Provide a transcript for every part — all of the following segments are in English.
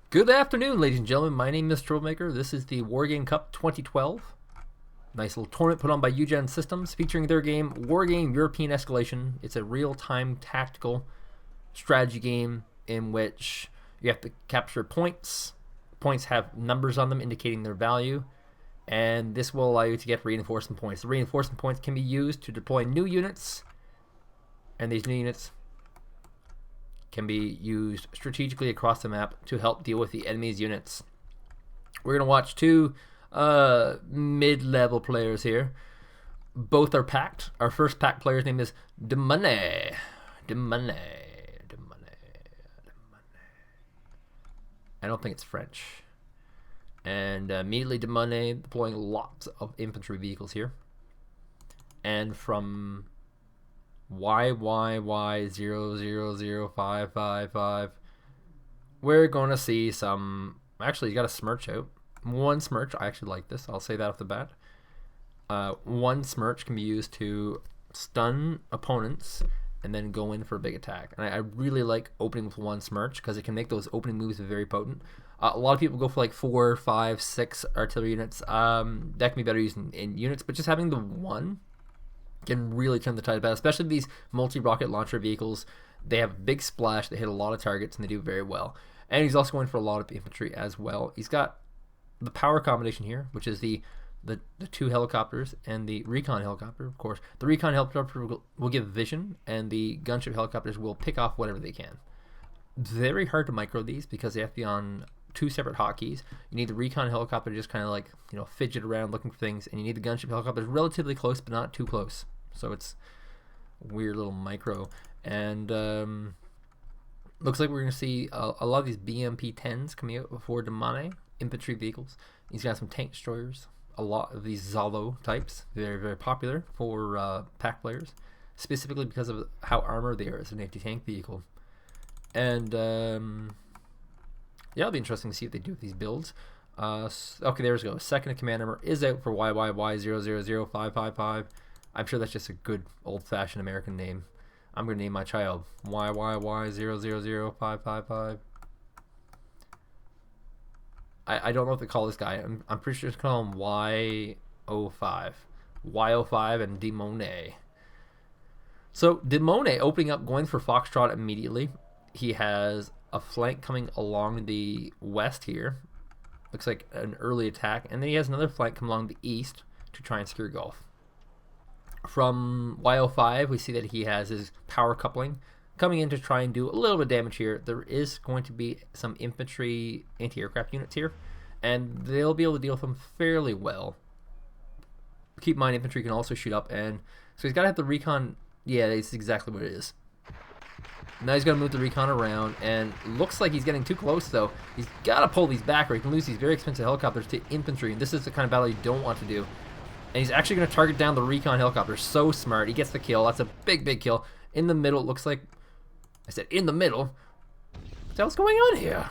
Good afternoon, ladies and gentlemen. My name is Troublemaker. This is the Wargame Cup 2012. Nice little tournament put on by Eugen Systems featuring their game Wargame European Escalation. It's a real-time tactical strategy game in which you have to capture points. Points have numbers on them indicating their value, and this will allow you to get reinforcement points. The reinforcement points can be used to deploy new units, and these new units can be used strategically across the map to help deal with the enemy's units. We're going to watch two mid-level players here. Both are pact. Our first pact player's name is Dimonay. I don't think it's French. And immediately Dimonay deploying lots of infantry vehicles here. And from YYY-000-555, we're going to see some... Actually, you got a smirch out. One smirch. I actually like this. I'll say that off the bat. One smirch can be used to stun opponents and then go in for a big attack. And I really like opening with one smirch because it can make those opening moves very potent. A lot of people go for like 4, 5, 6 artillery units. That can be better used in units, but just having the one can really turn the tide of battle, especially these multi-rocket launcher vehicles. They have a big splash, they hit a lot of targets, and they do very well. And he's also going for a lot of infantry as well. He's got the power combination here, which is the two helicopters and the recon helicopter, of course. The recon helicopter will give vision, and the gunship helicopters will pick off whatever they can. Very hard to micro these because they have to be on two separate hotkeys. You need the recon helicopter to just kind of like, fidget around looking for things, and you need the gunship helicopters relatively close, but not too close. So it's a weird little micro. And looks like we're going to see a lot of these BMP-10s coming out before Dimonay, infantry vehicles. He's got some tank destroyers, a lot of these Zalo types, very, very popular for pack players, specifically because of how armored they are as an anti-tank vehicle. And yeah, it'll be interesting to see what they do with these builds. Okay, there we go. Second in command number is out for YYY-000-555. I'm sure that's just a good old-fashioned American name. I'm going to name my child YYY-000-555. I don't know what to call this guy. I'm pretty sure to call him Y05. Y05 and Dimonay. So Dimonay opening up, going for Foxtrot immediately. He has a flank coming along the west here. Looks like an early attack. And then he has another flank come along the east to try and secure Gulf. From Y05, we see that he has his power coupling coming in to try and do a little bit of damage here. There is going to be some infantry anti-aircraft units here, and they'll be able to deal with them fairly well. Keep in mind, infantry can also shoot up, and so he's got to have the recon. Yeah, that's exactly what it is. Now he's going to move the recon around, and looks like he's getting too close, though. He's got to pull these back, or he can lose these very expensive helicopters to infantry, and this is the kind of battle you don't want to do. And he's actually going to target down the recon helicopter. So smart. He gets the kill. That's a big, big kill. In the middle, it looks like... I said in the middle. What the hell's going on here?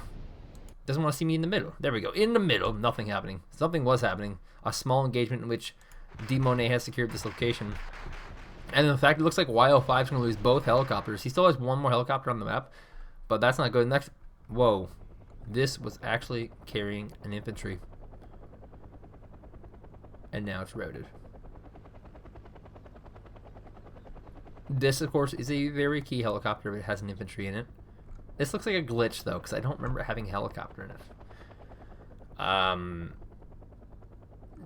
Doesn't want to see me in the middle. There we go. In the middle. Nothing happening. Something was happening. A small engagement in which Dimonay has secured this location. And in fact, it looks like Y05 is going to lose both helicopters. He still has one more helicopter on the map. But that's not good. Next... Whoa. This was actually carrying an infantry. And now it's routed. This, of course, is a very key helicopter. It has an infantry in it. This looks like a glitch, though, because I don't remember having a helicopter in it.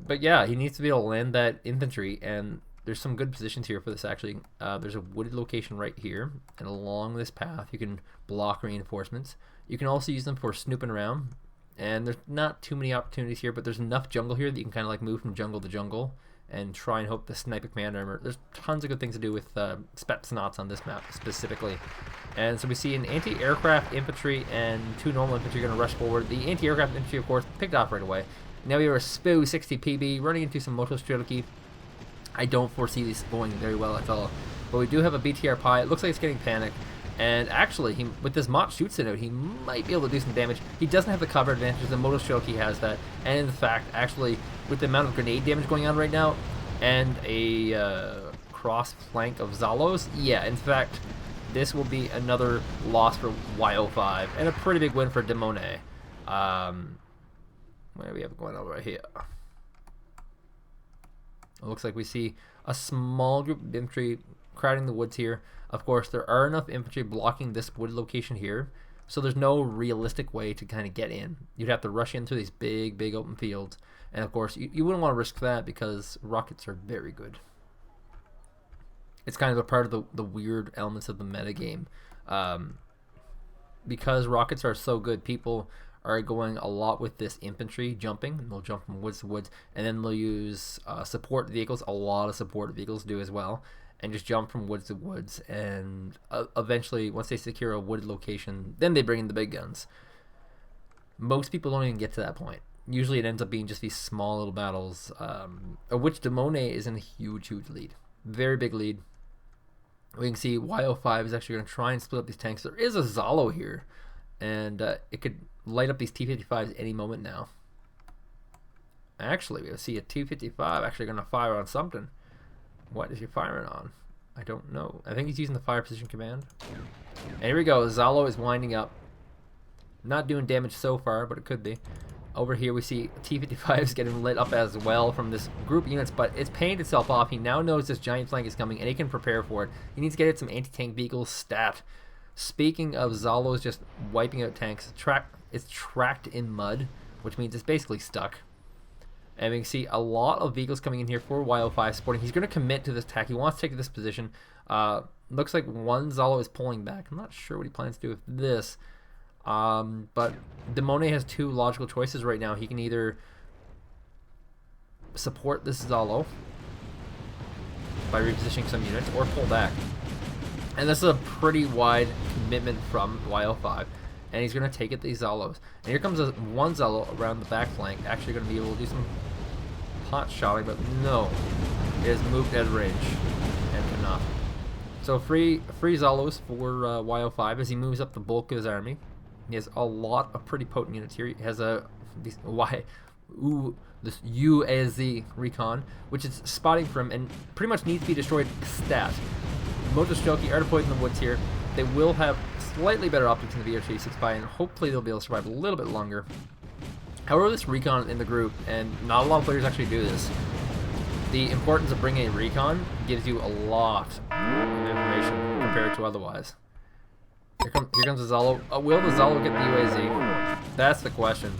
But yeah, he needs to be able to land that infantry, and there's some good positions here for this, actually. There's a wooded location right here, and along this path, you can block reinforcements. You can also use them for snooping around. And there's not too many opportunities here, but there's enough jungle here that you can kind of like move from jungle to jungle and try and hope the sniper command armor. There's tons of good things to do with Spetsnaz on this map specifically. And so we see an anti-aircraft infantry and two normal infantry going to rush forward. The anti-aircraft infantry, of course, picked off right away. Now we have a SPO 60 PB running into some moto strategy. I don't foresee this going very well at all. But we do have a BTR Pi. It looks like it's getting panicked. And actually, with this Mott shoots it out, he might be able to do some damage. He doesn't have the cover advantage. The Moto Shoki has that. And in fact, actually, with the amount of grenade damage going on right now, and a cross flank of Zalos, yeah, in fact, this will be another loss for Y05, and a pretty big win for Dimonay. What do we have going on right here? It looks like we see a small group of infantry crowding the woods here. Of course, there are enough infantry blocking this wood location here, so there's no realistic way to kind of get in. You'd have to rush in through these big open fields, and of course, you wouldn't want to risk that because rockets are very good. It's kind of a part of the weird elements of the metagame. Because rockets are so good, people are going a lot with this infantry jumping, and they'll jump from woods to woods, and then they'll use support vehicles. A lot of support vehicles do as well, and just jump from woods to woods, and eventually once they secure a wooded location, then they bring in the big guns. Most people don't even get to that point. Usually it ends up being just these small little battles, of which Dimonay is in a huge lead. Very big lead. We can see YYY-000-5 is actually going to try and split up these tanks. There is a Zalo here, and it could light up these T-55s any moment now. Actually, we see a T-55 actually going to fire on something. What is he firing on? I don't know. I think he's using the fire position command. And here we go. Zalo is winding up. Not doing damage so far, but it could be. Over here we see T-55s getting lit up as well from this group of units, but it's painted itself off. He now knows this giant flank is coming, and he can prepare for it. He needs to get it some anti-tank vehicles stat. Speaking of Zalo's just wiping out tanks, it's tracked in mud, which means it's basically stuck. And we can see a lot of vehicles coming in here for YYY-000-5 supporting. He's going to commit to this attack. He wants to take this position. Looks like one Zalo is pulling back. I'm not sure what he plans to do with this. But Deone has two logical choices right now. He can either support this Zalo by repositioning some units or pull back. And this is a pretty wide commitment from YYY-000-5. And he's going to take it to these Zalos. And here comes one Zalo around the back flank, actually going to be able to do some pot shotting, but no. It has moved out of range and cannot. So free Zalos for YYY-000-5 as he moves up the bulk of his army. He has a lot of pretty potent units here. He has this UAZ recon, which is spotting for him and pretty much needs to be destroyed stat. Motoshoki are deployed in the woods here. They will have slightly better optics in the VR-365, and hopefully they'll be able to survive a little bit longer. However, this recon in the group, and not a lot of players actually do this, the importance of bringing a recon gives you a lot of information compared to otherwise. Here comes the Zalo. Will the Zalo get the UAZ? That's the question.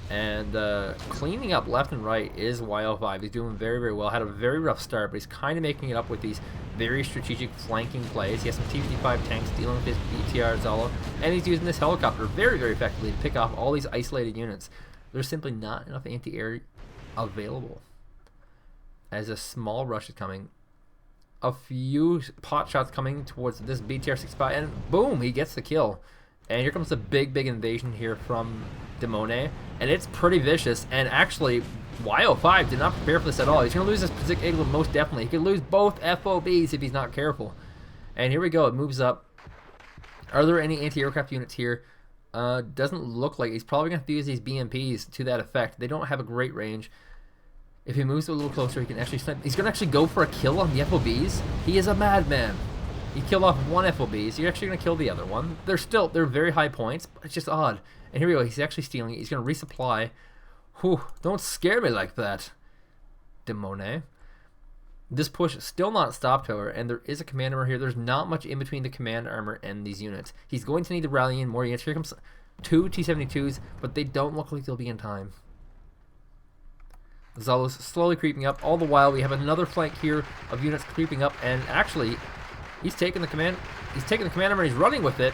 And cleaning up left and right is YYY-000-5. He's doing very well. Had a very rough start, but he's kind of making it up with these very strategic flanking plays. He has some T-55 tanks dealing with his BTR Zalo, and he's using this helicopter very effectively to pick off all these isolated units. There's simply not enough anti-air available. As a small rush is coming, a few pot shots coming towards this BTR-65, and boom, he gets the kill. And here comes the big invasion here from Dimonay, and it's pretty vicious. And actually, YYY-000-5 did not prepare for this at all. He's going to lose this particular most definitely. He could lose both FOBs if he's not careful. And here we go. It moves up. Are there any anti-aircraft units here? Doesn't look like. He's probably going to have to use these BMPs to that effect. They don't have a great range. If he moves a little closer, he can actually snipe. He's going to actually go for a kill on the FOBs. He is a madman. He killed off one FOB, so you're actually going to kill the other one. They're very high points, but it's just odd. And here we go. He's actually stealing it. He's going to resupply. Whew, don't scare me like that, Dimonay. This push is still not stopped, however, and there is a command armor here. There's not much in between the command armor and these units. He's going to need to rally in more units. Here comes two T-72s, but they don't look like they'll be in time. Zalo's slowly creeping up. All the while, we have another flank here of units creeping up, and actually, he's taking the command. He's taking the command armor. And he's running with it.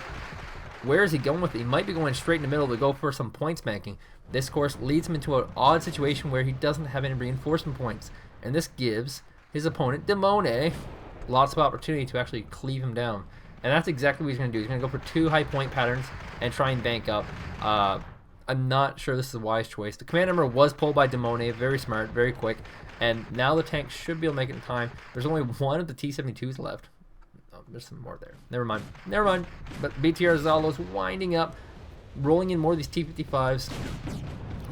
Where is he going with it? He might be going straight in the middle to go for some points banking. This course leads him into an odd situation where he doesn't have any reinforcement points, and this gives his opponent Dimonay lots of opportunity to actually cleave him down. And that's exactly what he's going to do. He's going to go for two high point patterns and try and bank up. I'm not sure this is a wise choice. The command armor was pulled by Dimonay, very smart, very quick, and now the tank should be able to make it in time. There's only one of the T-72s left. Oh, there's some more there. Never mind. But BTR Zalo's winding up, rolling in more of these T-55s,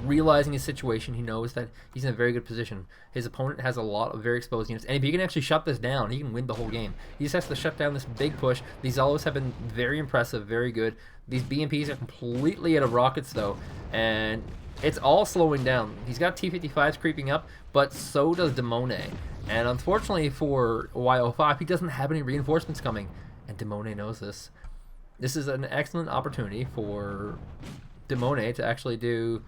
realizing his situation. He knows that he's in a very good position. His opponent has a lot of very exposed units, and if he can actually shut this down, he can win the whole game. He just has to shut down this big push. These Zalos have been very impressive, very good. These BMPs are completely out of rockets though, and it's all slowing down. He's got T-55s creeping up, but so does Dimonay. And unfortunately for Y-005, he doesn't have any reinforcements coming, and Dimonay knows this. This is an excellent opportunity for Dimonay to actually do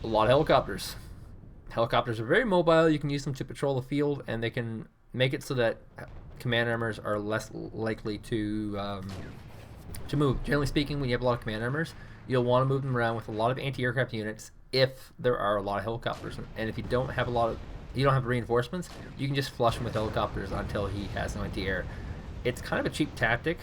a lot of helicopters. Helicopters are very mobile. You can use them to patrol the field, and they can make it so that command armors are less likely to move. Generally speaking, when you have a lot of command armors, you'll want to move them around with a lot of anti-aircraft units if there are a lot of helicopters. And if you don't have reinforcements, you can just flush him with helicopters until he has no anti-air. It's kind of a cheap tactic,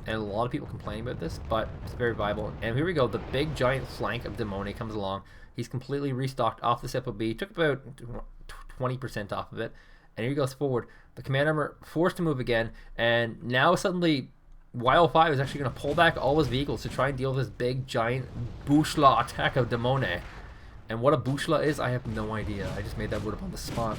and a lot of people complain about this, but it's very viable. And here we go. The big giant flank of Dimonay comes along. He's completely restocked off this FOB. Took about 20% off of it. And here he goes forward. The command armor forced to move again. And now suddenly Y-005 is actually going to pull back all his vehicles to try and deal with this big giant Bushla attack of Dimonay. And what a Bushla is, I have no idea. I just made that word up on the spot.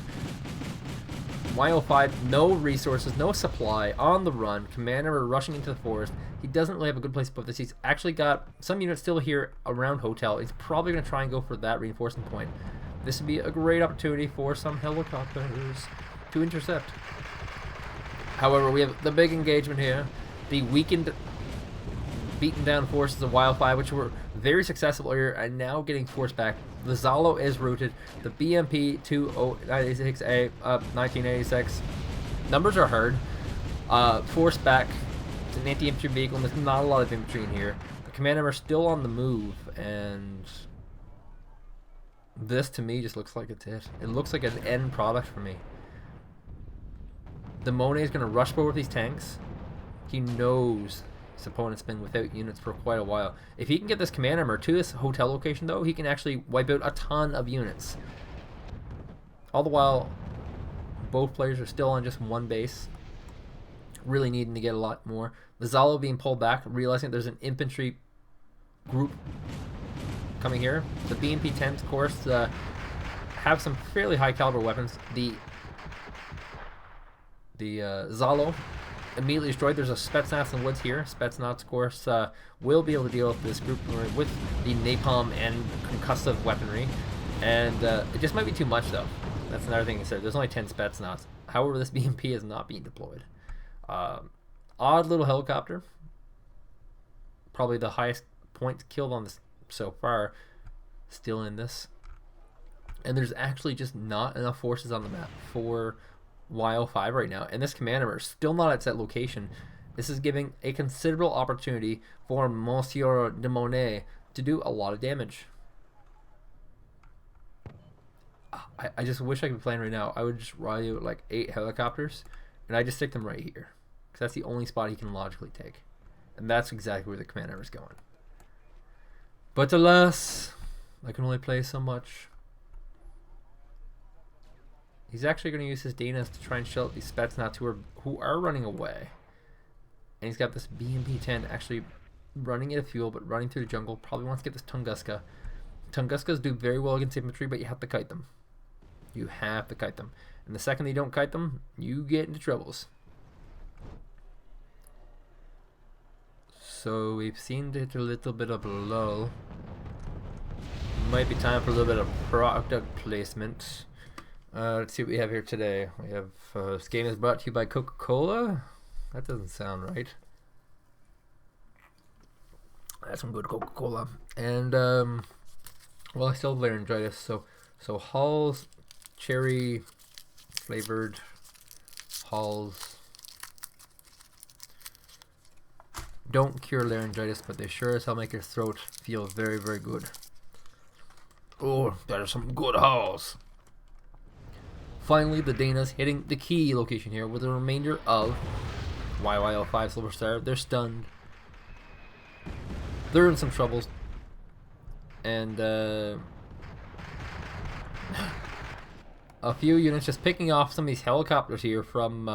Y-005, no resources, no supply, on the run, command armor rushing into the forest. He doesn't really have a good place to put this. He's actually got some units still here around Hotel. He's probably going to try and go for that reinforcement point. This would be a great opportunity for some helicopters to intercept. However, we have the big engagement here. The weakened, beaten down forces of Y-005, which were very successful earlier, are now getting forced back. The Zalo is routed. The BMP 2096A 1986. Numbers are hard. Forced back. It's an anti-infantry vehicle, and there's not a lot of infantry in here. The command armor are still on the move, and this to me just looks like it's it. It looks like an end product for me. Dimonay is going to rush forward with these tanks. He knows his opponent's been without units for quite a while. If he can get this command armor to this hotel location, though, he can actually wipe out a ton of units. All the while, both players are still on just one base, really needing to get a lot more. The Zalo being pulled back, realizing there's an infantry group coming here. The BMP-10s, of course, have some fairly high caliber weapons. The Zalo immediately destroyed. There's a Spetsnaz in the woods here. Spetsnaz, of course, will be able to deal with this group with the napalm and concussive weaponry. And it just might be too much, though. That's another thing he said. There's only 10 Spetsnaz. However, this BMP is not being deployed. Odd little helicopter. Probably the highest points killed on this so far. Still in this. And there's actually just not enough forces on the map for Y-005 right now, and this command armor is still not at that location. This is giving a considerable opportunity for Monsieur Dimonay to do a lot of damage. I just wish I could be playing right now. I would just rally out like 8 helicopters, and I just stick them right here, because that's the only spot he can logically take, and that's exactly where the command armor is going. But alas, I can only play so much. He's actually going to use his Danas to try and shell out these Spetsnaz who are running away. And he's got this BMP-10 actually running out of fuel, but running through the jungle. Probably wants to get this Tunguska. Tunguskas do very well against infantry, but you have to kite them. You have to kite them. And the second you don't kite them, you get into troubles. So we've seen it a little bit of a lull. Might be time for a little bit of product placement. Let's see what we have here today. We have this game is brought to you by Coca-Cola. That doesn't sound right. That's some good Coca-Cola. And well, I still have laryngitis, so Hall's cherry flavored Hall's don't cure laryngitis, but they sure as hell make your throat feel very, very good. Oh, that is some good Halls. Finally, the Danas hitting the key location here with the remainder of YYY-005 Silver Star. They're stunned. They're in some troubles. And a few units just picking off some of these helicopters here from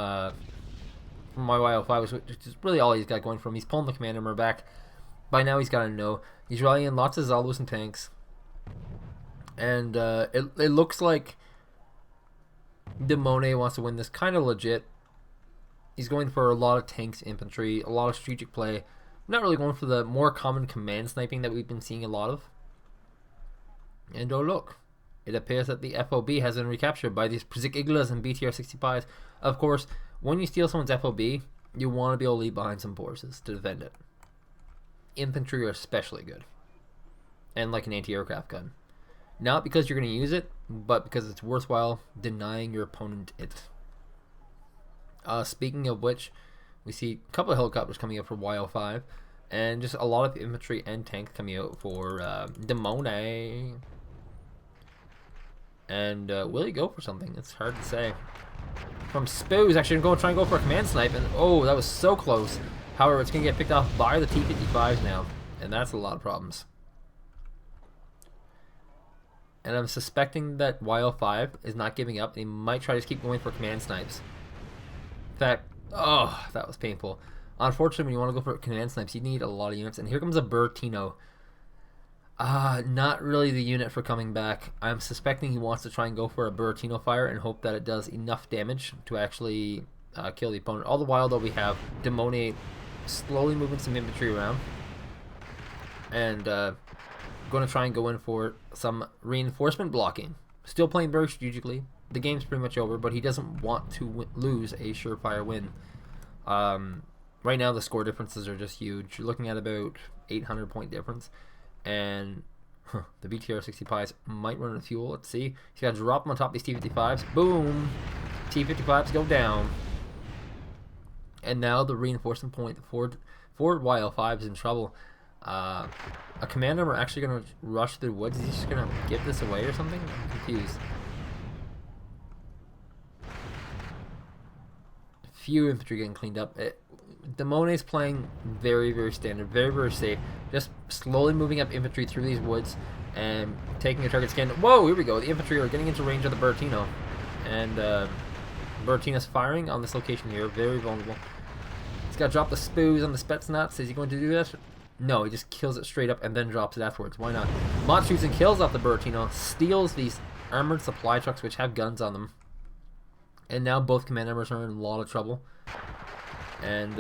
YYY-005, which is really all he's got going for him. He's pulling the command armor back. By now he's got to know. He's rallying lots of Zalos and tanks. And it looks like Dimonay wants to win this kind of legit. He's going for a lot of tanks, infantry, a lot of strategic play. Not really going for the more common command sniping that we've been seeing a lot of. And oh look, it appears that the FOB has been recaptured by these Iglas and BTR-65s. Of course, when you steal someone's FOB, you want to be able to leave behind some forces to defend it. Infantry are especially good. And like an anti-aircraft gun. Not because you're going to use it, but because it's worthwhile denying your opponent it. Speaking of which, we see a couple of helicopters coming up for YO5, and just a lot of infantry and tanks coming out for Dimonay. And will he go for something? It's hard to say. From Spoo, he's actually going to try and go for a command snipe, and oh, that was so close. However, it's going to get picked off by the T-55s now, and that's a lot of problems. And I'm suspecting that YO5 is not giving up, and he might try to keep going for command snipes. In fact, oh, that was painful. Unfortunately, when you want to go for command snipes, you need a lot of units. And here comes a Bertino. Not really the unit for coming back. I'm suspecting he wants to try and go for a Bertino fire and hope that it does enough damage to actually kill the opponent. All the while, though, we have Dimonay slowly moving some infantry around. And going to try and go in for some reinforcement blocking. Still playing very strategically. The game's pretty much over, but he doesn't want to lose a surefire win. Right now, the score differences are just huge. You're looking at about 800 point difference, and the BTR-65s might run out of fuel. Let's see. He's got to drop them on top of these T-55s. Boom! T-55s go down. And now the reinforcement point for YL5 is in trouble. A commander, we're actually going to rush through the woods. Is he just going to give this away or something? I'm confused. Few infantry getting cleaned up. Dimonay's playing very, very standard, very, very safe. Just slowly moving up infantry through these woods and taking a target scan. Whoa, here we go. The infantry are getting into range of the Bertino. And Bertino's firing on this location here. Very vulnerable. He's got to drop the Spoos on the Spetsnaz. Is he going to do that? No, he just kills it straight up and then drops it afterwards. Why not? Mott shoots and kills off the Bertino. Steals these armored supply trucks which have guns on them. And now both command armors are in a lot of trouble. And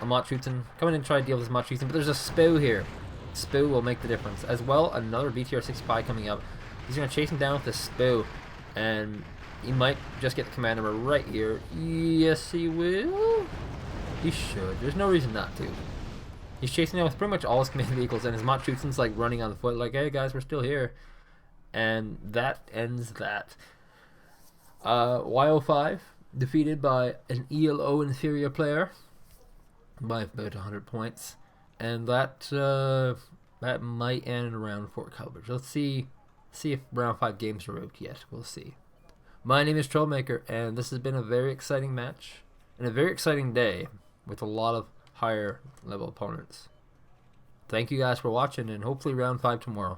Mott shoots and coming in and try to deal with this Mott shoots, but there's a Spoo here. Spoo will make the difference. As well, another BTR-65 coming up. He's going to chase him down with this Spoo. And he might just get the command armor right here. Yes, he will. He should. There's no reason not to. He's chasing down with pretty much all his command vehicles, and his Mott Schutzen's like running on the foot, like, hey guys, we're still here. And that ends that. YO5 defeated by an ELO inferior player by about 100 points, and that might end round 4 coverage. Let's see if round 5 games are out yet. We'll see. My name is Troublemaker, and this has been a very exciting match and a very exciting day with a lot of higher level opponents. Thank you guys for watching, and hopefully round 5 tomorrow.